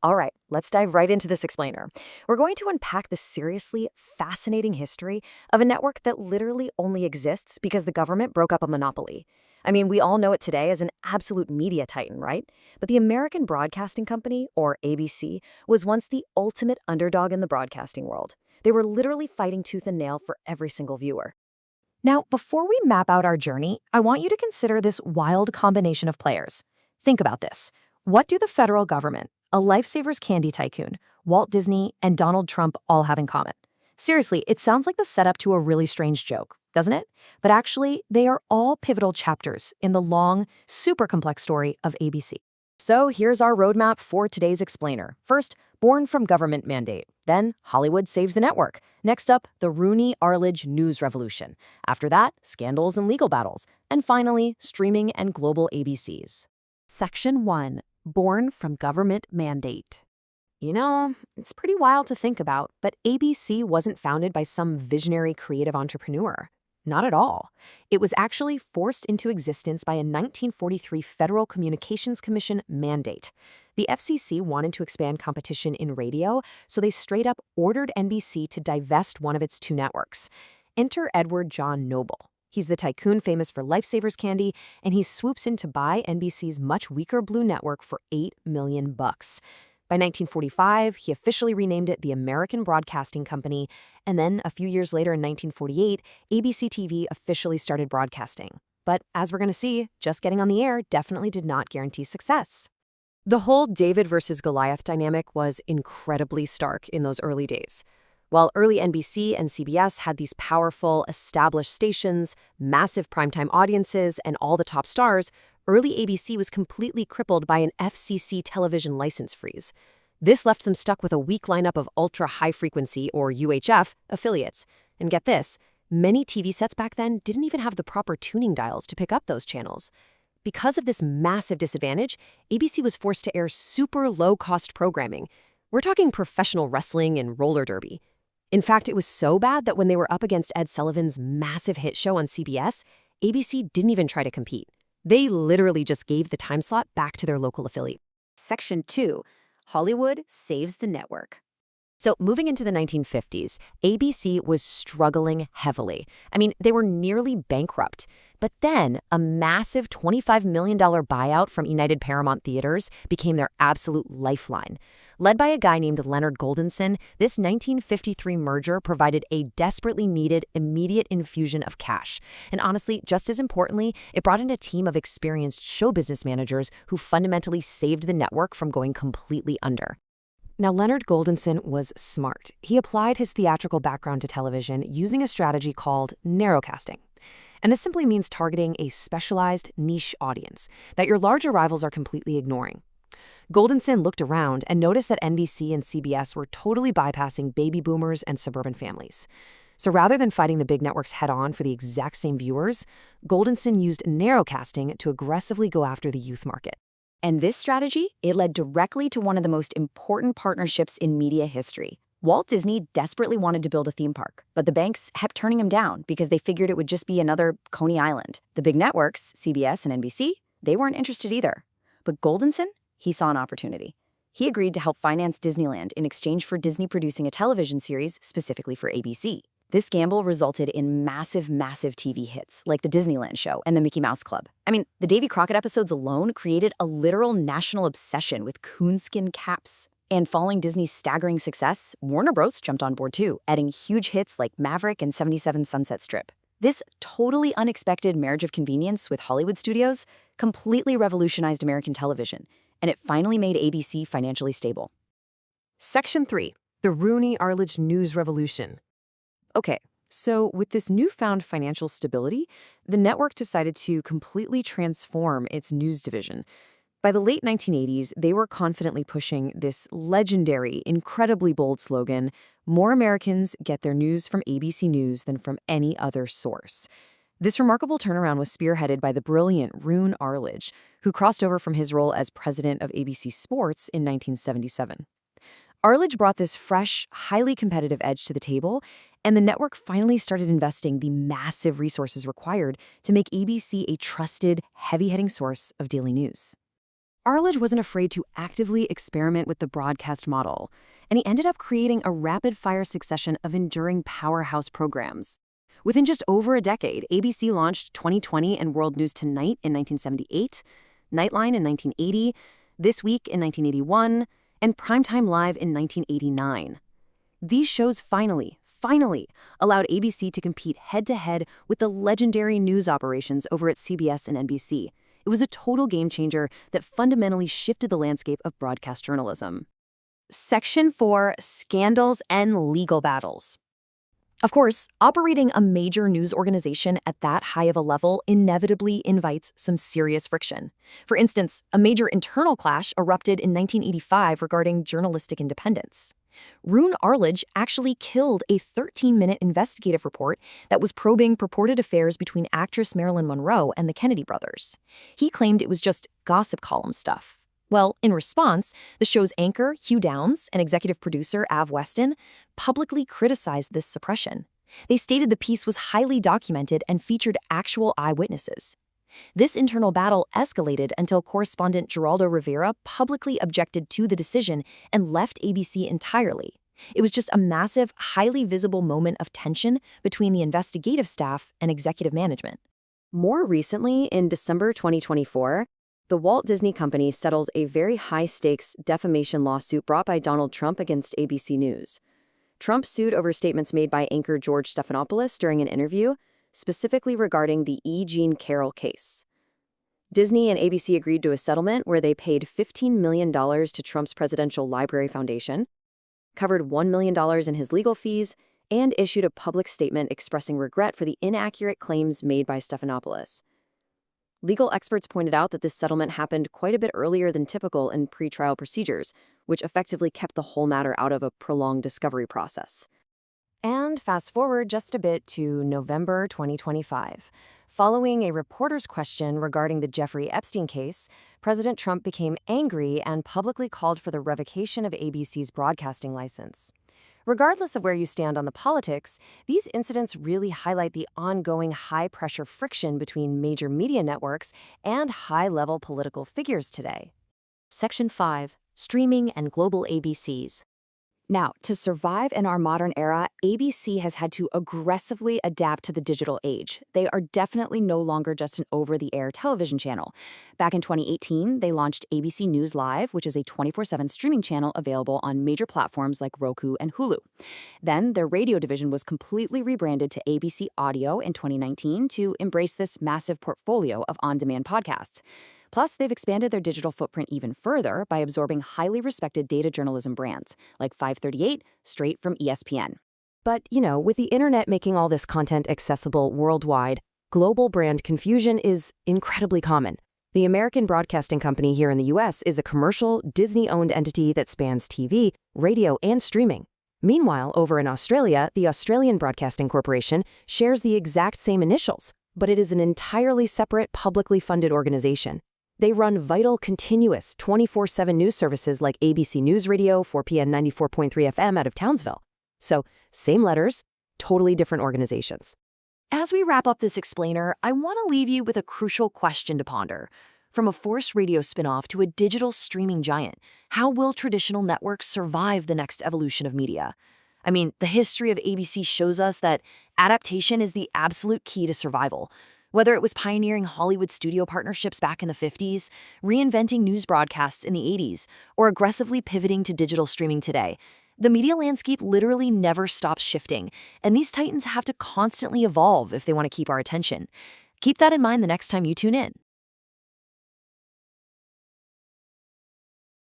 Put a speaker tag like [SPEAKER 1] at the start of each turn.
[SPEAKER 1] All right, let's dive right into this explainer. We're going to unpack the seriously fascinating history of a network that literally only exists because the government broke up a monopoly. I mean, we all know it today as an absolute media titan, right? But the American Broadcasting Company, or ABC, was once the ultimate underdog in the broadcasting world. They were literally fighting tooth and nail for every single viewer. Now, before we map out our journey, I want you to consider this wild combination of players. Think about this. What do the federal government, a lifesavers candy tycoon, Walt Disney, and Donald Trump all have in common? Seriously, it sounds like the setup to a really strange joke, doesn't it? But actually, they are all pivotal chapters in the long, super complex story of ABC. So here's our roadmap for today's explainer. First, born from government mandate. Then, Hollywood saves the network. Next up, the Rooney-Arledge news revolution. After that, scandals and legal battles. And finally, streaming and global ABCs. Section 1. Born from government mandate. You know, it's pretty wild to think about, but ABC wasn't founded by some visionary creative entrepreneur. Not at all. It was actually forced into existence by a 1943 Federal Communications Commission mandate. The FCC wanted to expand competition in radio, so they straight up ordered NBC to divest one of its two networks. Enter Edward John Noble. He's the tycoon famous for Lifesavers candy, and he swoops in to buy NBC's much weaker Blue network for $8 million. By 1945, he officially renamed it the American Broadcasting Company, and then a few years later in 1948, ABC TV officially started broadcasting. But as we're going to see, just getting on the air definitely did not guarantee success. The whole David versus Goliath dynamic was incredibly stark in those early days. While early NBC and CBS had these powerful, established stations, massive primetime audiences, and all the top stars, early ABC was completely crippled by an FCC television license freeze. This left them stuck with a weak lineup of ultra-high-frequency, or UHF, affiliates. And get this, many TV sets back then didn't even have the proper tuning dials to pick up those channels. Because of this massive disadvantage, ABC was forced to air super low-cost programming. We're talking professional wrestling and roller derby. In fact, it was so bad that when they were up against Ed Sullivan's massive hit show on CBS, ABC didn't even try to compete. They literally just gave the time slot back to their local affiliate. Section 2. Hollywood saves the network. So moving into the 1950s, ABC was struggling heavily. I mean, they were nearly bankrupt. But then a massive $25 million buyout from United Paramount Theatres became their absolute lifeline. Led by a guy named Leonard Goldenson, this 1953 merger provided a desperately needed immediate infusion of cash. And honestly, just as importantly, it brought in a team of experienced show business managers who fundamentally saved the network from going completely under. Now, Leonard Goldenson was smart. He applied his theatrical background to television using a strategy called narrowcasting. And this simply means targeting a specialized niche audience that your larger rivals are completely ignoring. Goldenson looked around and noticed that NBC and CBS were totally bypassing baby boomers and suburban families. So rather than fighting the big networks head-on for the exact same viewers, Goldenson used narrowcasting to aggressively go after the youth market. And this strategy, it led directly to one of the most important partnerships in media history. Walt Disney desperately wanted to build a theme park, but the banks kept turning him down because they figured it would just be another Coney Island. The big networks, CBS and NBC, they weren't interested either. But Goldenson, he saw an opportunity. He agreed to help finance Disneyland in exchange for Disney producing a television series specifically for ABC. This gamble resulted in massive TV hits like the Disneyland show and the Mickey Mouse Club. I mean, the Davy Crockett episodes alone created a literal national obsession with coonskin caps. And following Disney's staggering success, Warner Bros. Jumped on board too, adding huge hits like Maverick and 77 Sunset Strip. This totally unexpected marriage of convenience with Hollywood studios completely revolutionized American television, and it finally made ABC financially stable. Section 3. The Rooney-Arledge news revolution. Okay, so with this newfound financial stability, the network decided to completely transform its news division. By the late 1980s, they were confidently pushing this legendary, incredibly bold slogan, "More Americans get their news from ABC News than from any other source." This remarkable turnaround was spearheaded by the brilliant Rooney-Arledge, who crossed over from his role as president of ABC Sports in 1977. Arledge brought this fresh, highly competitive edge to the table, and the network finally started investing the massive resources required to make ABC a trusted, heavy-hitting source of daily news. Arledge wasn't afraid to actively experiment with the broadcast model, and he ended up creating a rapid-fire succession of enduring powerhouse programs. Within just over a decade, ABC launched 2020 and World News Tonight in 1978, Nightline in 1980, This Week in 1981, and Primetime Live in 1989. These shows finally allowed ABC to compete head-to-head with the legendary news operations over at CBS and NBC. It was a total game-changer that fundamentally shifted the landscape of broadcast journalism. Section 4. Scandals and Legal Battles. Of course, operating a major news organization at that high of a level inevitably invites some serious friction. For instance, a major internal clash erupted in 1985 regarding journalistic independence. Roone Arledge actually killed a 13-minute investigative report that was probing purported affairs between actress Marilyn Monroe and the Kennedy brothers. He claimed it was just gossip column stuff. Well, in response, the show's anchor, Hugh Downs, and executive producer, Av Weston, publicly criticized this suppression. They stated the piece was highly documented and featured actual eyewitnesses. This internal battle escalated until correspondent Geraldo Rivera publicly objected to the decision and left ABC entirely. It was just a massive, highly visible moment of tension between the investigative staff and executive management. More recently, in December 2024, the Walt Disney Company settled a very high-stakes defamation lawsuit brought by Donald Trump against ABC News. Trump sued over statements made by anchor George Stephanopoulos during an interview, specifically regarding the E. Jean Carroll case. Disney and ABC agreed to a settlement where they paid $15 million to Trump's Presidential Library Foundation, covered $1 million in his legal fees, and issued a public statement expressing regret for the inaccurate claims made by Stephanopoulos. Legal experts pointed out that this settlement happened quite a bit earlier than typical in pretrial procedures, which effectively kept the whole matter out of a prolonged discovery process. And fast forward just a bit to November 2025. Following a reporter's question regarding the Jeffrey Epstein case, President Trump became angry and publicly called for the revocation of ABC's broadcasting license. Regardless of where you stand on the politics, these incidents really highlight the ongoing high-pressure friction between major media networks and high-level political figures today. Section 5. Streaming and Global ABCs. Now, to survive in our modern era, ABC has had to aggressively adapt to the digital age. They are definitely no longer just an over-the-air television channel. Back in 2018, they launched ABC News Live, which is a 24/7 streaming channel available on major platforms like Roku and Hulu. Then, their radio division was completely rebranded to ABC Audio in 2019 to embrace this massive portfolio of on-demand podcasts. Plus, they've expanded their digital footprint even further by absorbing highly respected data journalism brands, like 538, straight from ESPN. But, with the internet making all this content accessible worldwide, global brand confusion is incredibly common. The American Broadcasting Company here in the U.S. is a commercial, Disney-owned entity that spans TV, radio, and streaming. Meanwhile, over in Australia, the Australian Broadcasting Corporation shares the exact same initials, but it is an entirely separate, publicly funded organization. They run vital, continuous, 24/7 news services like ABC News Radio, 4PN 94.3 FM out of Townsville. So, same letters, totally different organizations. As we wrap up this explainer, I want to leave you with a crucial question to ponder. From a forced radio spinoff to a digital streaming giant, how will traditional networks survive the next evolution of media? I mean, the history of ABC shows us that adaptation is the absolute key to survival. Whether it was pioneering Hollywood studio partnerships back in the 50s, reinventing news broadcasts in the 80s, or aggressively pivoting to digital streaming today, the media landscape literally never stops shifting, and these titans have to constantly evolve if they want to keep our attention. Keep that in mind the next time you tune in.